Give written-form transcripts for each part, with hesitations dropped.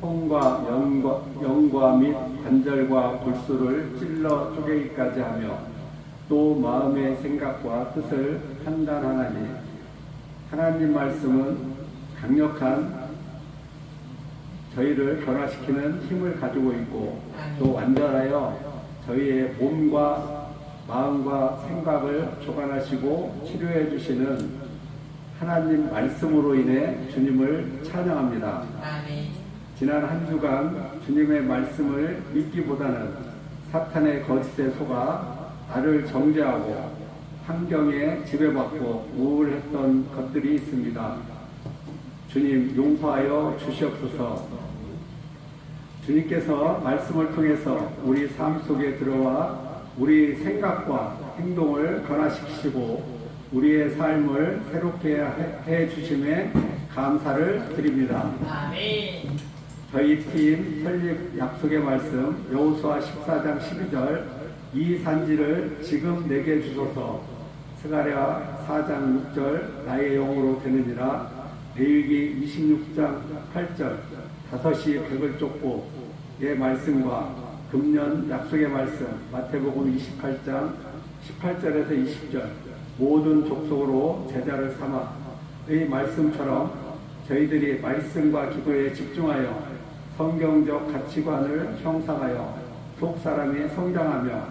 손과 영과 및 관절과 골수를 찔러 쪼개기까지 하며 또 마음의 생각과 뜻을 판단하나니 하나님 말씀은 강력한 저희를 변화시키는 힘을 가지고 있고 또 완전하여 저희의 몸과 마음과 생각을 조관하시고 치료해 주시는 하나님 말씀으로 인해 주님을 찬양합니다. 지난 한 주간 주님의 말씀을 믿기보다는 사탄의 거짓에 속아 나를 정죄하고 환경에 지배받고 우울했던 것들이 있습니다. 주님 용서하여 주시옵소서. 주님께서 말씀을 통해서 우리 삶 속에 들어와 우리 생각과 행동을 변화시키시고 우리의 삶을 새롭게 해 주심에 감사를 드립니다. 아멘. 저희 팀 설립 약속의 말씀 여호수아 14장 12절 이 산지를 지금 내게 주소서. 스가랴 4장 6절 나의 영으로 되느니라. 레위기 26장 8절 다섯이 백을 쫓고 의 말씀과 금년 약속의 말씀 마태복음 28장 18절에서 20절 모든 족속으로 제자를 삼아의 말씀처럼 저희들이 말씀과 기도에 집중하여 성경적 가치관을 형성하여 속사람이 성장하며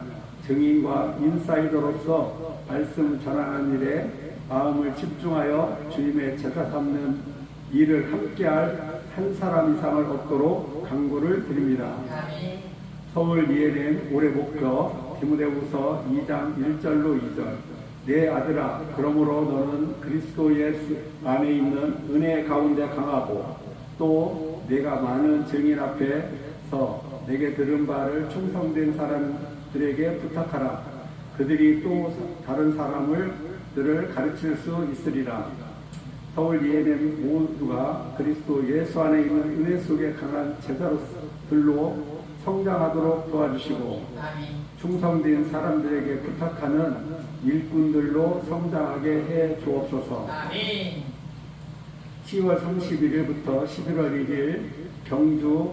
증인과 인사이더로서 말씀 전하는 일에 마음을 집중하여 주님의 제자 삼는 일을 함께할 한 사람 이상을 얻도록 간구를 드립니다. 서울 ELM 올해 목표 디모데후서 2장 1절로 2절 내 아들아 그러므로 너는 그리스도 예수 안에 있는 은혜 가운데 강하고 또 내가 많은 증인 앞에서 내게 들은 바를 충성된 사람들에게 부탁하라. 그들이 또 다른 사람들을 가르칠 수 있으리라. 서울 ELM 모두가 그리스도 예수 안에 있는 은혜 속에 강한 제자로들로 성장하도록 도와주시고 충성된 사람들에게 부탁하는 일꾼들로 성장하게 해 주옵소서. 10월 31일부터 11월 1일 경주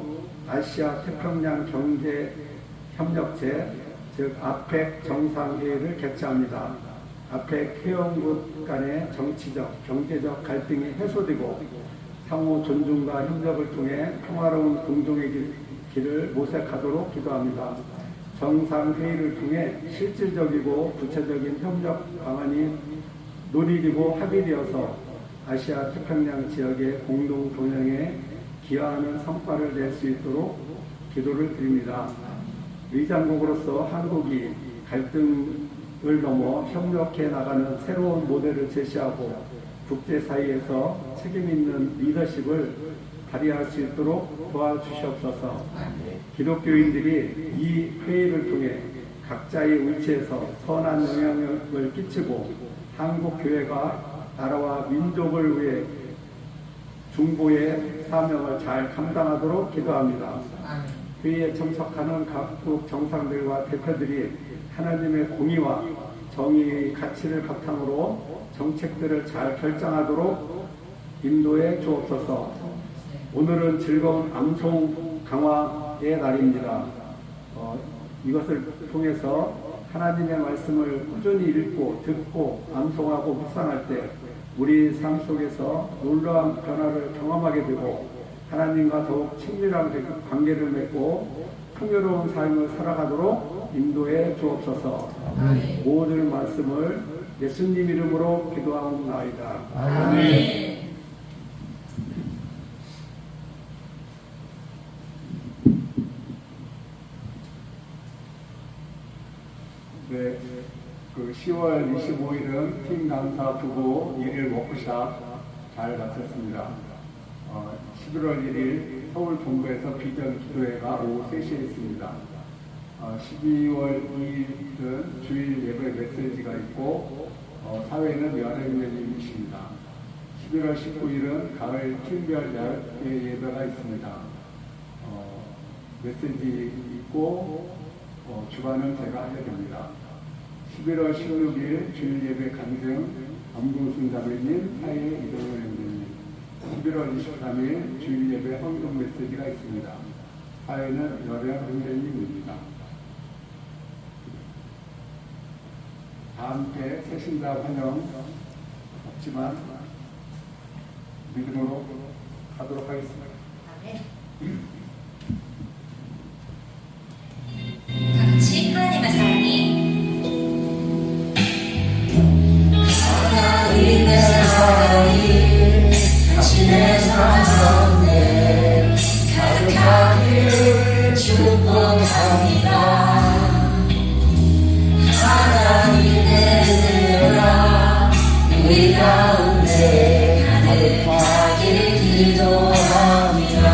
아시아 태평양 경제협력체 즉 아펙 정상회의를 개최합니다. 아펙 회원국 간의 정치적, 경제적 갈등이 해소되고 상호 존중과 협력을 통해 평화로운 공동의 길을 모색하도록 기도합니다. 정상회의를 통해 실질적이고 구체적인 협력 방안이 논의되고 합의되어서 아시아 태평양 지역의 공동 동향에 기여하는 성과를 낼 수 있도록 기도를 드립니다. 의장국으로서 한국이 갈등을 넘어 협력해 나가는 새로운 모델을 제시하고 국제사회에서 책임있는 리더십을 발휘할 수 있도록 도와주시옵소서. 기독교인들이 이 회의를 통해 각자의 위치에서 선한 영향력을 끼치고 한국교회가 나라와 민족을 위해 중보의 사명을 잘 감당하도록 기도합니다. 회의에 참석하는 각국 정상들과 대표들이 하나님의 공의와 정의의 가치를 바탕으로 정책들을 잘 결정하도록 인도해 주옵소서. 오늘은 즐거운 암송 강화의 날입니다. 이것을 통해서 하나님의 말씀을 꾸준히 읽고 듣고 암송하고 묵상할 때 우리 삶 속에서 놀라운 변화를 경험하게 되고 하나님과 더욱 친밀한 관계를 맺고 풍요로운 삶을 살아가도록 인도해 주옵소서. 모든 말씀을 예수님 이름으로 기도하옵나이다. 아멘. 네, 10월 25일은 팀 강사 부부 1일 워크샵 잘 마쳤습니다. 11월 1일 서울 본부에서 비전 기도회가 오후 3시에 있습니다. 12월 2일은 주일 예배 메시지가 있고 사회는 연예인님이십니다. 11월 19일은 가을 팀별 예배가 있습니다. 메시지 있고 주관은 제가 하게 됩니다. 11월 16일 주일 예배 간증 엄궁순 자매님, 사회 이동현 형님, 11월 23일 주일 예배 헌금 메시지가 있습니다. 사회는 여령 선생님입니다. 다 함께 새신자 환영 없지만 믿음으로 가도록 하겠습니다. 다 같이 하나님의 사랑이 하나님의 사랑이 당신의 삶 가운데 가득하기를 축복합니다. 하나님의 은혜가 우리 가운데 가득하길 기도합니다.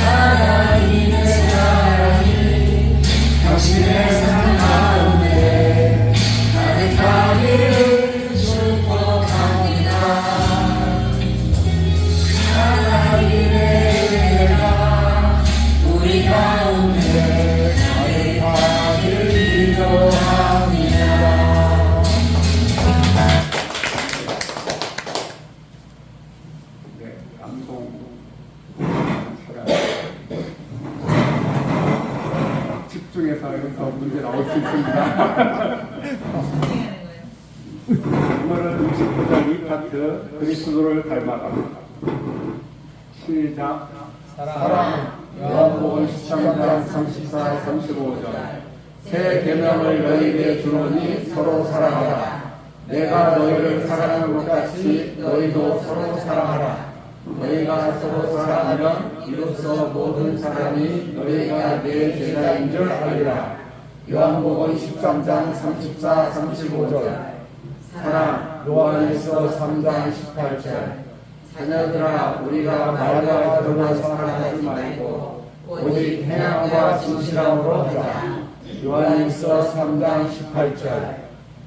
하나님의 사랑이 당신의 삶 가운데 가득하기를 축복합니다. 하나님의 은혜가 우리 가운데 가득하기를 기도합니다. 네, 방송 집중해서 여기서 문제 나올 수 있습니다. 오늘은 69장 2파트 그리스도를 닮아갑니다. 시작. 사랑 요한복음 13장 34, 35절. 새 계명을 너희에게 주노니 서로 사랑하라. 내가 너희를 사랑한 것 같이 너희도 서로 사랑하라. 너희가 서로 사랑하면 이로써 모든 사람이 너희가 내 제자인 줄 알리라. 요한복음 13장 34, 35절. 사랑. 요한일서 3장 18절. 자녀들아, 우리가 말과 들어나 사랑하지 말고 오직 행함과 진실함으로 하자. 요한일서 3장 18절.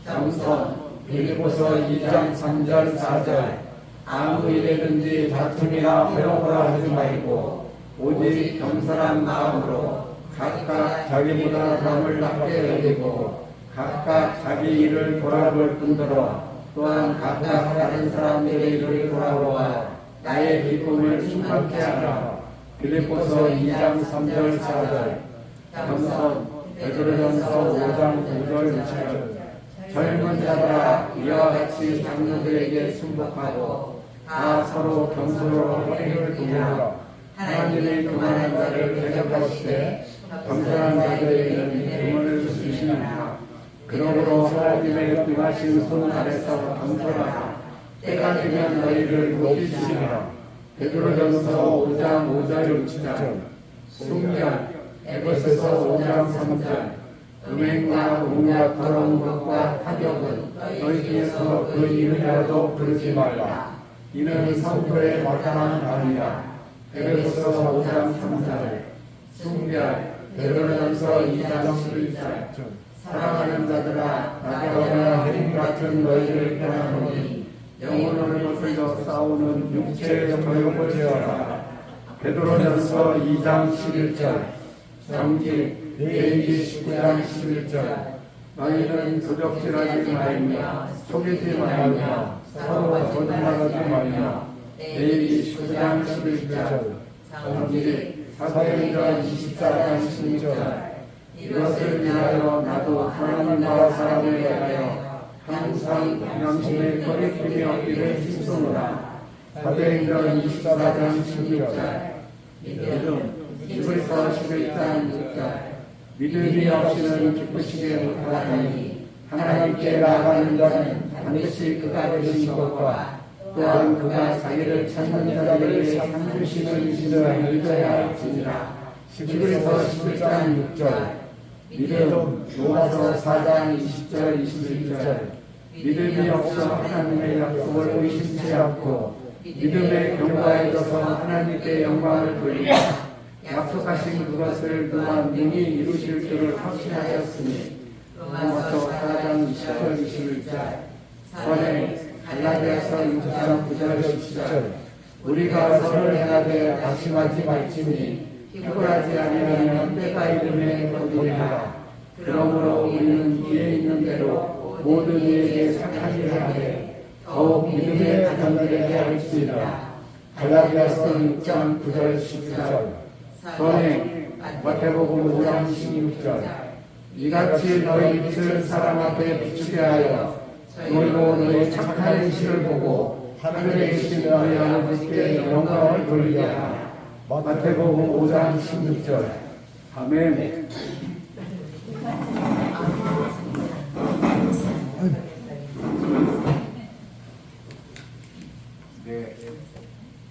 겸손. 빌립보서 2장 3절 4절. 아무 일에든지 다툼이나 허용을 하지 말고 오직 겸손한 마음으로 각각 자기보다 남을 낮게 여기고 각각 자기 일을 돌아볼 뿐더러 또한 각각 다른 사람들의 일을 돌아보아 나의 기쁨을 충만케 하라. 빌립보서 2장 3절 4절. 겸손. 베드로전서 5장 9절 6절. 젊은 자들아, 이와 같이 장로들에게 순복하고 다 서로 겸손으로 허리를 두므라. 하나님의 교만한 자를 대적하시되 겸손한 자들에게는 교만을 주시느니라. 그러므로 하나님의 등하신 손 아래서 겸손하라. 때가 되면 너희를 높이시리라. 베드로전서 5장 5절 6절. 순결. 에베소서 5장 3절. 음행과 공과 더러운 것과 타격은 너희 중에서 그 이름이라도 부르지 말라. 이는 성도의 마땅한 말이라. 에베소서 5장 3절. 순결. 베드로전서 2장 11절. 사랑하는 자들아, 나병이나 햄 같은 너희를 편하노니 영혼을 거슬려 싸우는 육체의 정욕을 제어하라. 베드로전서 2장 11절. 정직. 레위기 19장 11절. 너희는 도적질하지 말며 속이지 말며 서로 거짓말하지 말며. 레위기 19장 11절. 정직. 사도행전 24장 16절. 이것을 위하여 나도 하나님과 사람을 위하여 항상 양심의 거리낌이 없기를 힘쓰노라. 사도행전 24장 16절. 믿음. 히브리서 11장 6절. 믿음이 없이는 기쁘시게 못하니 하나님께 나아가는 자는 반드시 그가 되신 것과 또한 그가 자기를 찾는 자들에게 상 주시는 이심을 믿어야 할지니라. 히브리서 11장 6절. 믿음. 로마서 4장 20절 21절. 믿음이 없어 하나님의 약속을 의심치 않고 믿음에 경과해져서 하나님께 영광을 돌리고 약속하신 그것을 또한 능히 이루실 줄을 확신하셨으니. 로마서 4장 20절 21절. 선행. 갈라디아서 6장 9절 10절. 우리가 선을 행하되 낙심하지 말지니 피곤하지 아니하면 때가 이름에 거두리라. 그러므로 우리는 기회 있는 대로 모든 이에게 착한 일을 하되 더욱 믿음의 가장되게 할지니라. 갈라디아서 6장 9절 10절. 선행 마태복음 5장 16절. 이같이 너희 빛을 사람 앞에 비추게 하여 너희로 너희 착한 행실을 보고 하늘에 계신 너희 아버지께 영광을 돌리게 하라. 마태복음 5장 16절. 아멘. 네,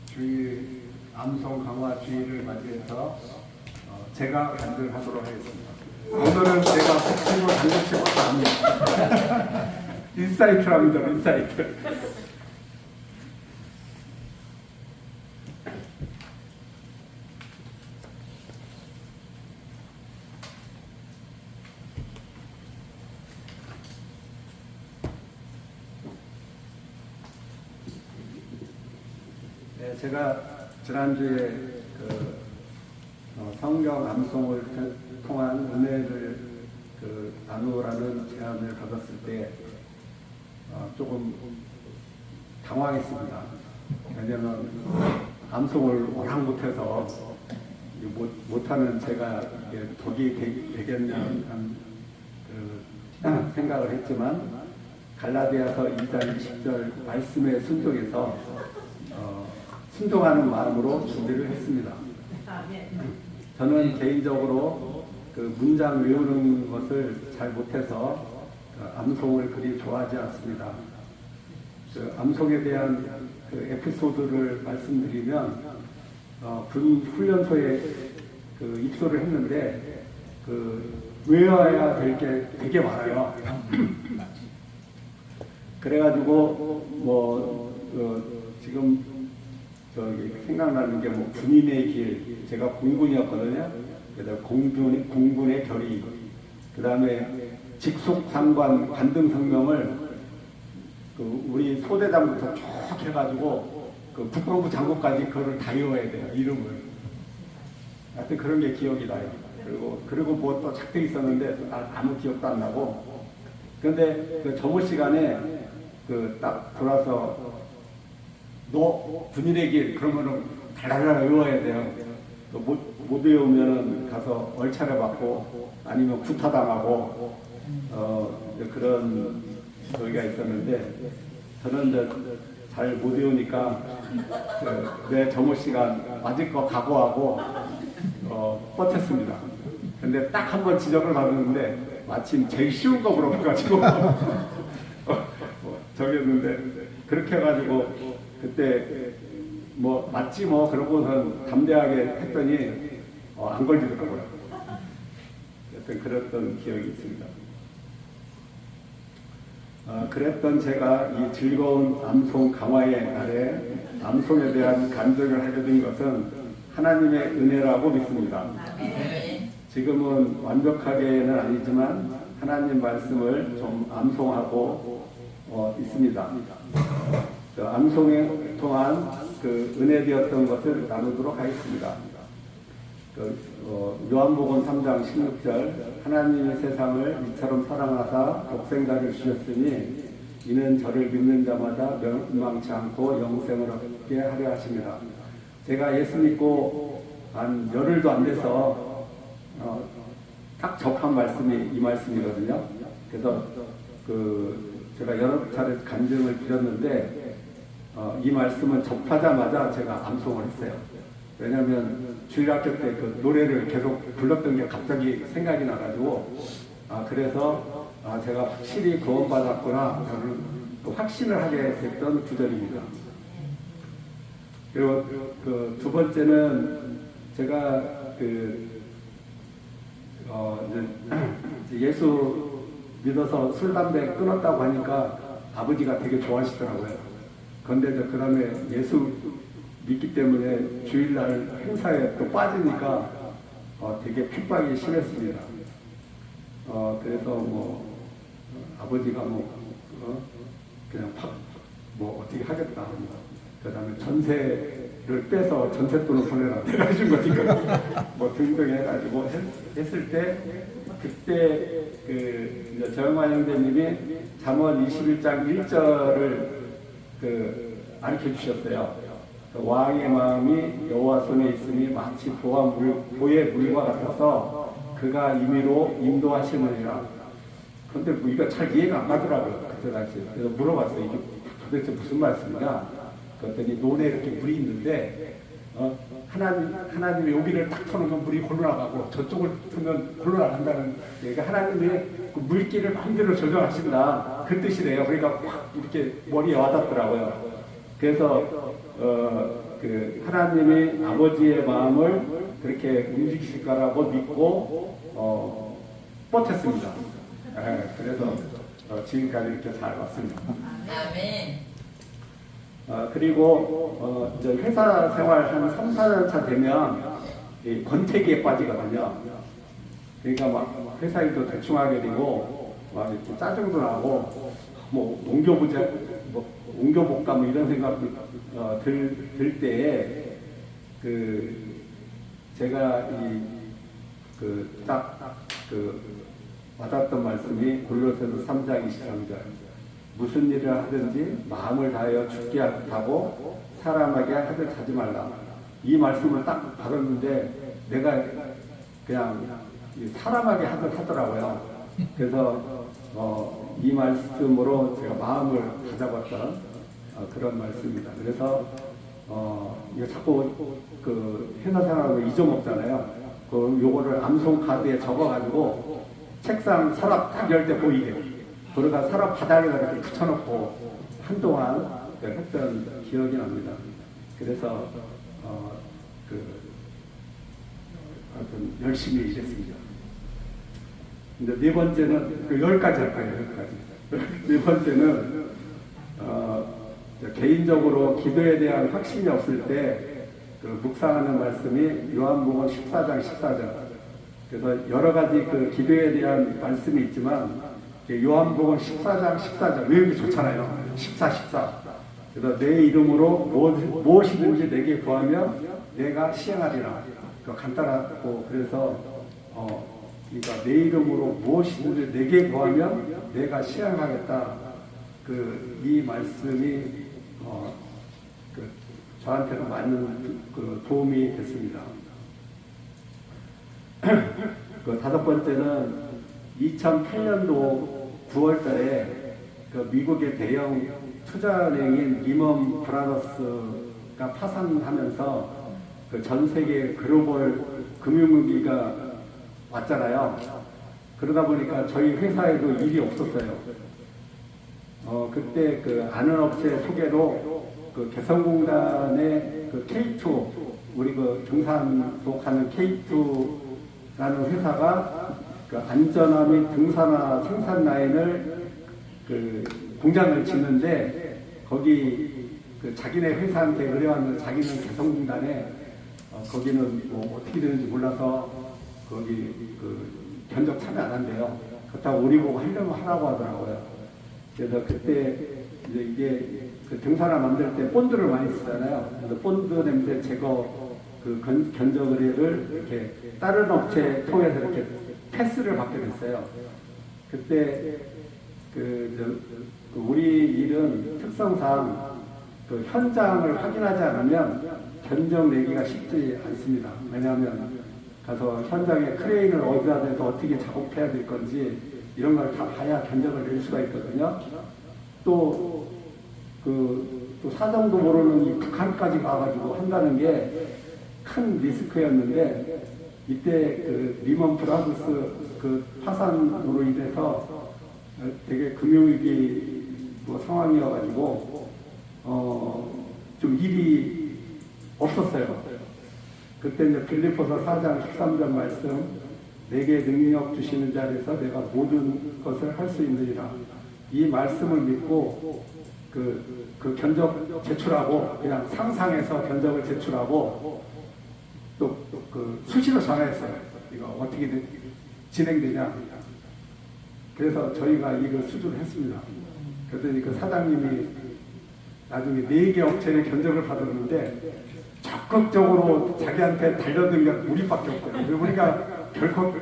주일 암송 강화 주일을 맞이해서 제가 간증하도록 하겠습니다. 오늘은 제가 복싱으로 당겨칠 것도 아닙니다. 인사이트랍니다. 인사이트. 네, 제가 지난주에 성경 암송을 통한 은혜를 나누라는 제안을 받았을 때 조금 당황했습니다. 왜냐하면 암송을 워낙 못해서 못하는 제가 덕이 되겠냐는 생각을 했지만 갈라디아서 2장 20절 말씀에 순종해서 순종하는 마음으로 준비를 했습니다. 저는 개인적으로 문장 외우는 것을 잘 못해서 암송을 그리 좋아하지 않습니다. 암송에 대한 에피소드를 말씀드리면 군 훈련소에 입소를 했는데 외워야 될 게 되게 많아요. 그래가지고 지금 생각나는 게 군인의 길, 제가 공군이었거든요. 그래서 공군의 결의, 그 다음에 직속상관 관등성명을 우리 소대장부터 쭉 해가지고 국방부 장관까지 그거를 다 외워야 돼요. 이름을. 하여튼 그런 게 기억이 나요. 그리고 뭐 또 작득 있었는데 아무 기억도 안 나고. 그런데 점호 시간에 딱 돌아서 너 군인의 길 그러면은 달달달 외워야 돼요. 못 외우면은 가서 얼차려 받고 아니면 구타당하고 그런 저기가 있었는데 저는 이제 잘 못 외우니까 내 점호 시간 맞을 거 각오하고 버텼습니다. 근데 딱 한 번 지적을 받았는데 마침 제일 쉬운 거 물어봐가지고 저기였는데 그렇게 해가지고 그때 맞지 그러고선 담대하게 했더니 안 걸리더라고요. 하여튼 그랬던 기억이 있습니다. 그랬던 제가 이 즐거운 암송 강화의 날에 암송에 대한 간증을 하게 된 것은 하나님의 은혜라고 믿습니다. 지금은 완벽하게는 아니지만 하나님 말씀을 좀 암송하고 있습니다. 암송에 통한 은혜 되었던 것을 나누도록 하겠습니다. 요한복음 3장 16절 하나님이 세상을 이처럼 사랑하사 독생자를 주셨으니 이는 저를 믿는 자마다 멸망치 않고 영생을 얻게 하려 하십니다. 제가 예수 믿고 한 열흘도 안 돼서 딱 접한 말씀이 이 말씀이거든요. 그래서 제가 여러 차례 간증을 드렸는데 이 말씀은 접하자마자 제가 암송을 했어요. 왜냐하면 주일학교 때 노래를 계속 불렀던 게 갑자기 생각이 나가지고 그래서 제가 확실히 구원받았구나 저는 확신을 하게 됐던 구절입니다. 그리고 두 번째는 제가 예수 믿어서 술 담배 끊었다고 하니까 아버지가 되게 좋아하시더라고요. 그런데 그 다음에 예수 믿기 때문에 주일날 행사에 또 빠지니까 되게 핍박이 심했습니다. 그래서 아버지가 그냥 어떻게 하겠다. 그 다음에 전세를 빼서 전세돈을 보내라. 해준 거니까 등등 해가지고 했을 때 그때 정영환 형제님이 잠언 21장 1절을 가르쳐 주셨어요. 왕의 마음이 여호와 손에 있으니 마치 보의 물과 같아서 그가 임의로 인도하시느니라. 그런데 뭐 이거 잘 이해가 안 가더라고요. 그때 당시에. 그래서 물어봤어요. 이게 도대체 무슨 말씀이냐? 그랬더니 논에 이렇게 물이 있는데 하나님이 여기를 딱 터놓으면 물이 골로 나가고 저쪽을 틀면 골로 나간다는, 그러니까 하나님의 그 물길을 마음대로 조정하신다, 그 뜻이래요. 그러니까 확 이렇게 머리에 와닿더라고요. 그래서 하나님이 아버지의 마음을 그렇게 움직이실 거라고 믿고 버텼습니다. 그래서 지금까지 이렇게 잘 왔습니다. 아멘. 그리고 이제 회사 생활 한 3, 4년 차 되면 이 권태기에 빠지거든요. 그러니까 막 회사 일도 대충 하게 되고 막 이렇게 짜증도 나고 뭐 옮겨볼까 뭐 이런 생각도 들 때에 제가 딱 와닿았던 말씀이 골로새서 3장 23절, 무슨 일을 하든지 마음을 다하여 죽게 하고 사람에게 하듯 하지 말라. 이 말씀을 딱 받았는데 내가 그냥 사람에게 하듯 하더라고요. 그래서 이 말씀으로 제가 마음을 가져봤던 그런 말씀입니다. 그래서 이거 자꾸 회사 생활하고 잊어먹잖아요. 요거를 암송 카드에 적어가지고 책상 서랍 딱 열 때 보이게, 그러다 서랍 바닥에다 이렇게 붙여놓고 한동안 했던 기억이 납니다. 그래서 하여튼 열심히 일했습니다. 근데 네 번째는 10가지 할 거예요. 10가지. 네 번째는 개인적으로 기도에 대한 확신이 없을 때 묵상하는 말씀이 요한복음 14장 14절. 그래서 여러 가지 기도에 대한 말씀이 있지만 요한복음 14장 14절 외우기 좋잖아요. 14. 그래서 내 이름으로 무엇이든지 내게 구하면 내가 시행하리라. 간단하고, 그래서 그러니까 내 이름으로 무엇이든지 내게 구하면 내가 시행하겠다. 이 말씀이 저한테는 많은 도움이 됐습니다. 다섯 번째는 2008년도 9월 달에 미국의 대형 투자은행인 리먼 브라더스가 파산하면서 전 세계 글로벌 금융위기가 왔잖아요. 그러다 보니까 저희 회사에도 일이 없었어요. 그때 아는 업체 소개로 개성공단의 K2, 우리 등산복하는 K2라는 회사가 안전화 및 등산화 생산 라인을 공장을 짓는데, 거기 자기네 회사한테 의뢰왔는데 자기는 개성공단에 거기는 뭐 어떻게 되는지 몰라서 거기 견적 참여 안 한대요. 그렇다고 우리 보고 하라고 하더라고요. 그래서 그때 이제 이게 등산화 만들 때 본드를 많이 쓰잖아요. 그래서 본드 냄새 제거 견적 의뢰를 이렇게 다른 업체 통해서 이렇게 패스를 받게 됐어요. 그때 우리 일은 특성상 현장을 확인하지 않으면 견적 내기가 쉽지 않습니다. 왜냐하면 가서 현장에 크레인을 어디다 대서 어떻게 작업해야 될 건지 이런 걸 다 봐야 견적을 낼 수가 있거든요. 또 사정도 모르는 이 북한까지 가가지고 한다는 게 큰 리스크였는데, 이때 리먼 브라더스 파산으로 인해서 되게 금융위기 상황이어가지고 좀 일이 없었어요. 그때 이제 빌립보서 4장 13절 말씀, 내게 능력 주시는 자리에서 내가 모든 것을 할 수 있느니라. 이 말씀을 믿고 그 견적 제출하고, 그냥 상상해서 견적을 제출하고, 또 수시로 전화했어요. 이거 어떻게 진행되냐. 그래서 저희가 이걸 수주를 했습니다. 그랬더니 사장님이 나중에 4개 업체의 견적을 받았는데 적극적으로 자기한테 달려든 게 우리밖에 없거든요. 우리가 결코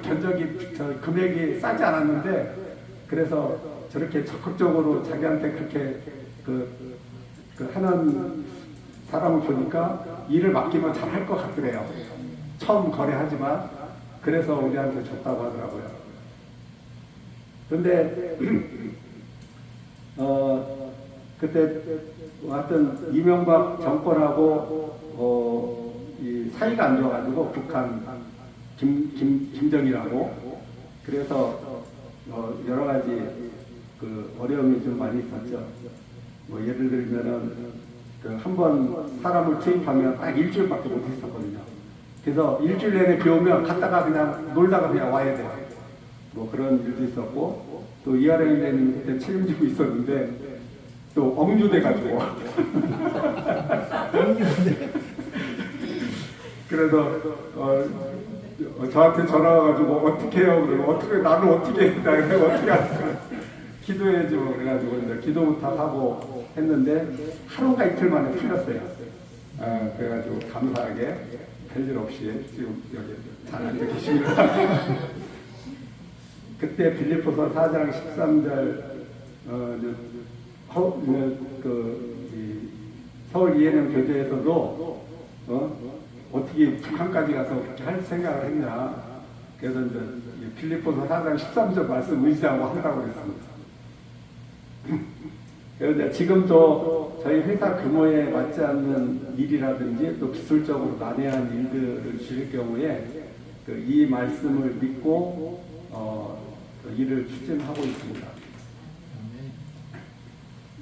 금액이 싸지 않았는데, 그래서 저렇게 적극적으로 자기한테 그렇게 그 하는 사람을 보니까 일을 맡기면 잘할 것 같더래요. 처음 거래하지만 그래서 우리한테 줬다고 하더라고요. 그런데 그때 하여튼 이명박 정권하고 이 사이가 안 좋아가지고 북한 김정이라고 그래서 여러 가지 그 어려움이 좀 많이 있었죠. 뭐 예를 들면은 그 한 번 사람을 투입하면 딱 일주일밖에 못 있었거든요. 그래서 일주일 내내 비 오면 갔다가 그냥 놀다가 그냥 와야 돼요. 뭐 그런 일도 있었고 또 이하령이는 그때 책임지고 있었는데 또 억류돼가지고 그래서 저한테 전화 와가지고 어떻게 해요? 그러고 나는 어떻게 해? 내가 어떻게 할까? 기도해야지 뭐 그래가지고 이제 기도 부탁하고 했는데 하루가 이틀 만에 풀렸어요. 그래가지고 감사하게 별일 없이 지금 여기 잘 앉아 계십니다. 그때 빌립보서 4장 13절 서울 이해령 교제에서도 어떻게 북한까지 가서 그렇게 할 생각을 했냐. 그래서 이제 빌립보서 4장 13절 말씀 의지하고 하라고 그랬습니다. 그런데 지금도 저희 회사 규모에 맞지 않는 일이라든지 또 기술적으로 난해한 일들을 주실 경우에 이 말씀을 믿고 일을 추진하고 있습니다.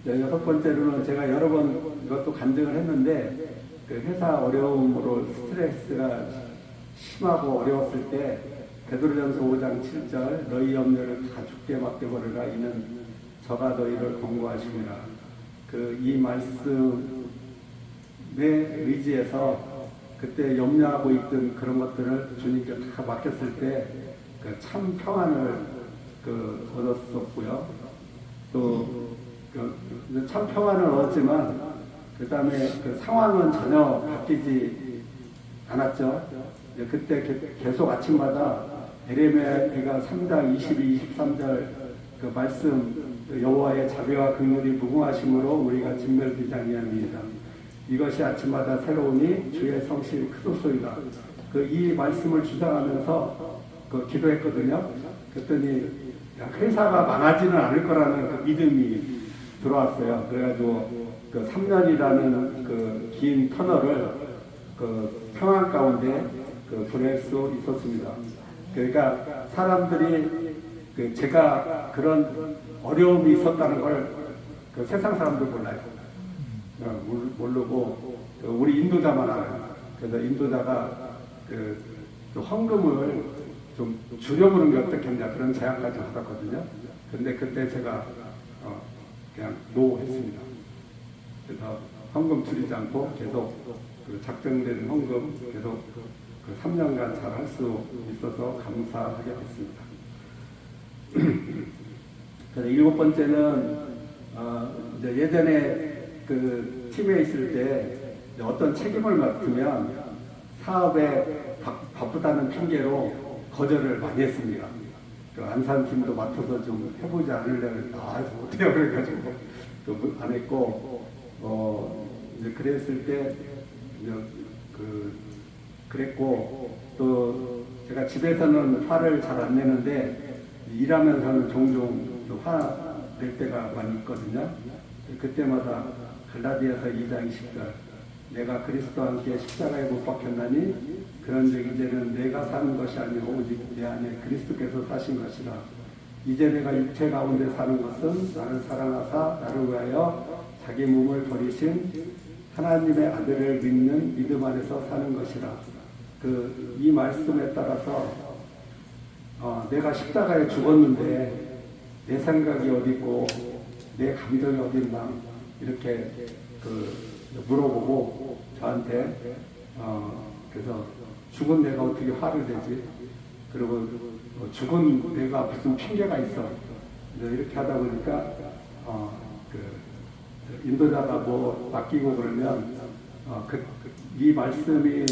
여섯 번째로는 제가 여러 번 이것도 간증을 했는데 그 회사 어려움으로 스트레스가 심하고 어려웠을 때 베드로전서 5장 7절 너희 염려를 다 주께 맡겨버리라 이는 저가 너희를 권고하십니다. 이 말씀에 의지해서 그때 염려하고 있던 그런 것들을 주님께 다 맡겼을 때 참 평안을 얻었었고요. 또 참 평안을 얻었지만 그 다음에 상황은 전혀 바뀌지 않았죠. 그때 계속 아침마다 에레미야가 3장 22, 23절 그 말씀 여호와의 자비와 긍휼이 무궁하심으로 우리가 진멸되지 아니함이니이다. 이것이 아침마다 새로우니 주의 성실이 크소서이다. 이 말씀을 주장하면서 기도했거든요. 그랬더니 회사가 망하지는 않을 거라는 믿음이 들어왔어요. 그래가지고 3년이라는 긴 터널을 평안 가운데 보낼 수 있었습니다. 그러니까 사람들이 제가 그런 어려움이 있었다는 걸 세상 사람들 몰라요. 모르고 우리 인도자만 알아요. 그래서 인도자가 헌금을 좀 줄여보는 게 어떻겠냐 그런 제안까지 받았거든요. 근데 그때 제가 그냥 노 했습니다. 그래서 헌금 줄이지 않고 계속 작정된 헌금 계속 3년간 잘 할 수 있어서 감사하게 됐습니다. 그래서 일곱 번째는 이제 예전에 팀에 있을 때 어떤 책임을 맡으면 사업에 바쁘다는 핑계로 거절을 많이 했습니다. 안산팀도 맡아서 좀 해보지 않으려면 못해요 그래가지고 안 했고 이제 그랬을 때 그랬고 또 제가 집에서는 화를 잘 안 내는데 일하면서는 종종 화낼 때가 많이 있거든요. 그때마다 갈라디아서 2장 20절 내가 그리스도와 함께 십자가에 못 박혔나니 그런즉 이제는 내가 사는 것이 아니고 오직 내 안에 그리스도께서 사신 것이라. 이제 내가 육체 가운데 사는 것은 나를 사랑하사 나를 위하여 자기 몸을 버리신 하나님의 아들을 믿는 믿음 안에서 사는 것이라. 이 말씀에 따라서 내가 십자가에 죽었는데 내 생각이 어디 있고 내 감정이 어디 있나 이렇게 물어보고 저한테 그래서 죽은 내가 어떻게 화를 내지? 그리고 죽은 내가 무슨 핑계가 있어? 이렇게 하다 보니까 인도자가 뭐 맡기고 그러면 이 말씀이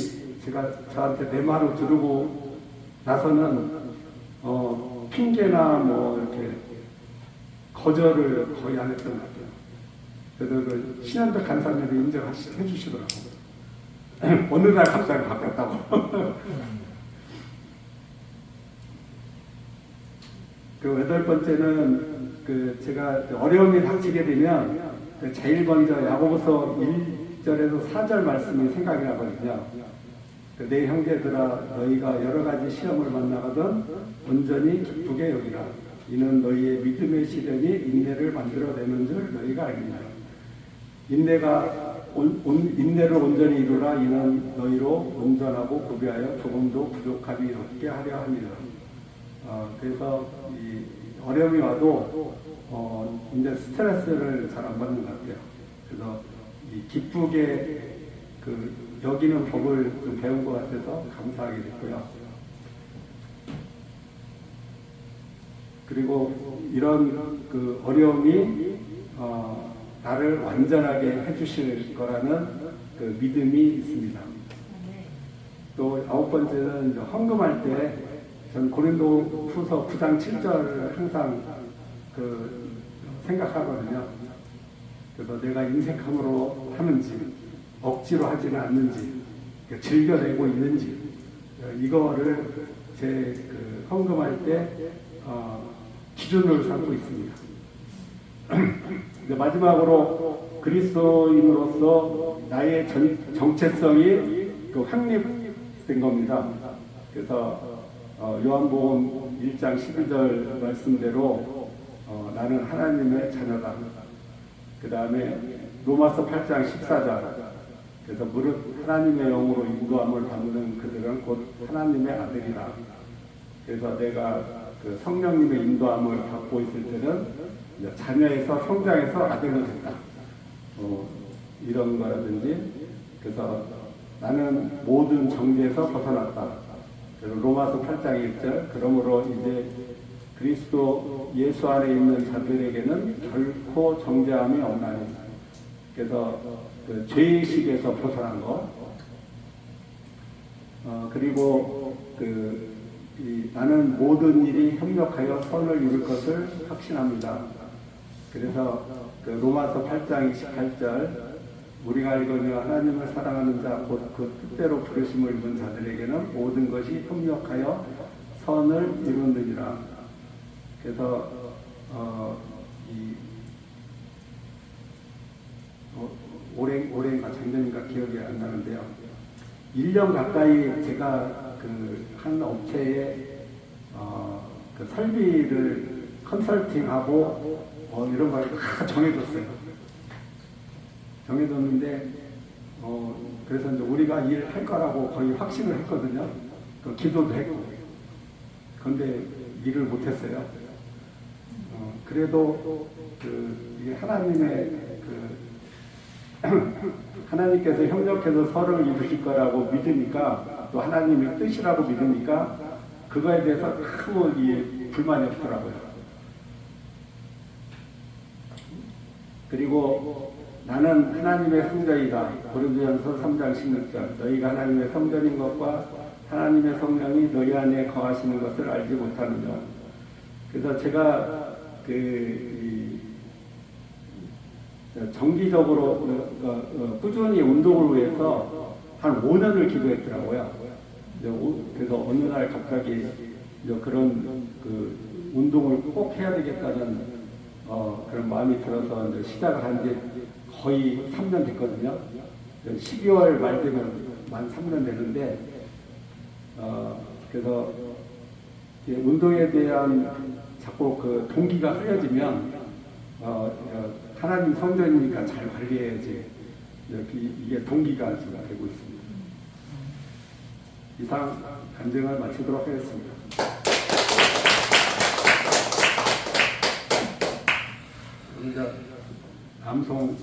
제가 저한테 내 말을 들고 나서는 핑계나 뭐 이렇게 거절을 거의 안 했던 것 같아요. 그래서 그 신현덕 간사님이 인정해 주시더라고요. 어느 날 갑자기 바뀌었다고. 그 여덟 번째는 그 제가 어려움이 닥치게 되면 그 제일 먼저 야고보서 1절에서 4절 말씀이 생각이 나거든요. 그 내 형제들아 너희가 여러 가지 시험을 만나거든 온전히 기쁘게 여기라. 이는 너희의 믿음의 시련이 인내를 만들어내는 줄 너희가 알리라. 인내를 온전히 이루라. 이는 너희로 온전하고 구비하여 조금도 부족함이 없게 하려 함이라. 그래서 이 어려움이 와도 이제 스트레스를 잘 안 받는 것 같아요. 그래서 이 기쁘게 그 여기는 법을 좀 배운 것 같아서 감사하게 됐고요. 그리고 이런 그 어려움이 나를 완전하게 해주실 거라는 그 믿음이 있습니다. 또 아홉 번째는 이제 헌금할 때 전 고린도 후서 9장 7절을 항상 그 생각하거든요. 그래서 내가 인색함으로 하는지 억지로 하지는 않는지 즐겨내고 있는지 이거를 제 그 헌금할 때 기준으로 삼고 있습니다. 마지막으로 그리스도인으로서 나의 정체성이 그 확립된 겁니다. 그래서 요한복음 1장 12절 말씀대로 나는 하나님의 자녀다. 그 다음에 로마서 8장 14절 그래서 무릇 하나님의 영으로 인도함을 받는 그들은 곧 하나님의 아들이라. 그래서 내가 그 성령님의 인도함을 받고 있을 때는 자녀에서 성장해서 아들로 됐다. 이런 거라든지 그래서 나는 모든 정죄에서 벗어났다. 그래서 로마서 8장 1절 그러므로 이제 그리스도 예수 안에 있는 자들에게는 결코 정죄함이 없나니. 그래서 그 죄의식에서 벗어난 거. 그리고 나는 모든 일이 협력하여 선을 이룰 것을 확신합니다. 그래서 그 로마서 8장 28절 우리가 알거니와 하나님을 사랑하는 자 곧 그 뜻대로 부르심을 입은 자들에게는 모든 것이 협력하여 선을 이루느니라. 그래서 올해인가 작년인가 기억이 안 나는데요. 1년 가까이 제가 그 한 업체에 그 설비를 컨설팅하고 이런 걸 다 정해줬어요. 정해줬는데 그래서 이제 우리가 일할 거라고 거의 확신을 했거든요. 그 기도도 했고. 그런데 일을 못했어요. 그래도 이게 하나님의 하나님께서 협력해서 서로를 이루실 거라고 믿으니까 또 하나님의 뜻이라고 믿으니까 그거에 대해서 아무 불만이 없더라고요. 그리고 나는 하나님의 성전이다. 고린도전서 3장 16절 너희가 하나님의 성전인 것과 하나님의 성령이 너희 안에 거하시는 것을 알지 못하느냐. 그래서 제가 정기적으로 꾸준히 운동을 위해서 한 5년을 기도했더라고요. 그래서 어느 날 갑자기 그런 그 운동을 꼭 해야 되겠다는 그런 마음이 들어서 이제 시작을 한 지 거의 3년 됐거든요. 12월 말 되면 만 3년 되는데 그래서 운동에 대한 자꾸 그 동기가 흐려지면 하나님 성전이니까 잘 관리해야지. 이게 동기가 지금 되고 있습니다. 이상 간증을 마치도록 하겠습니다. 남성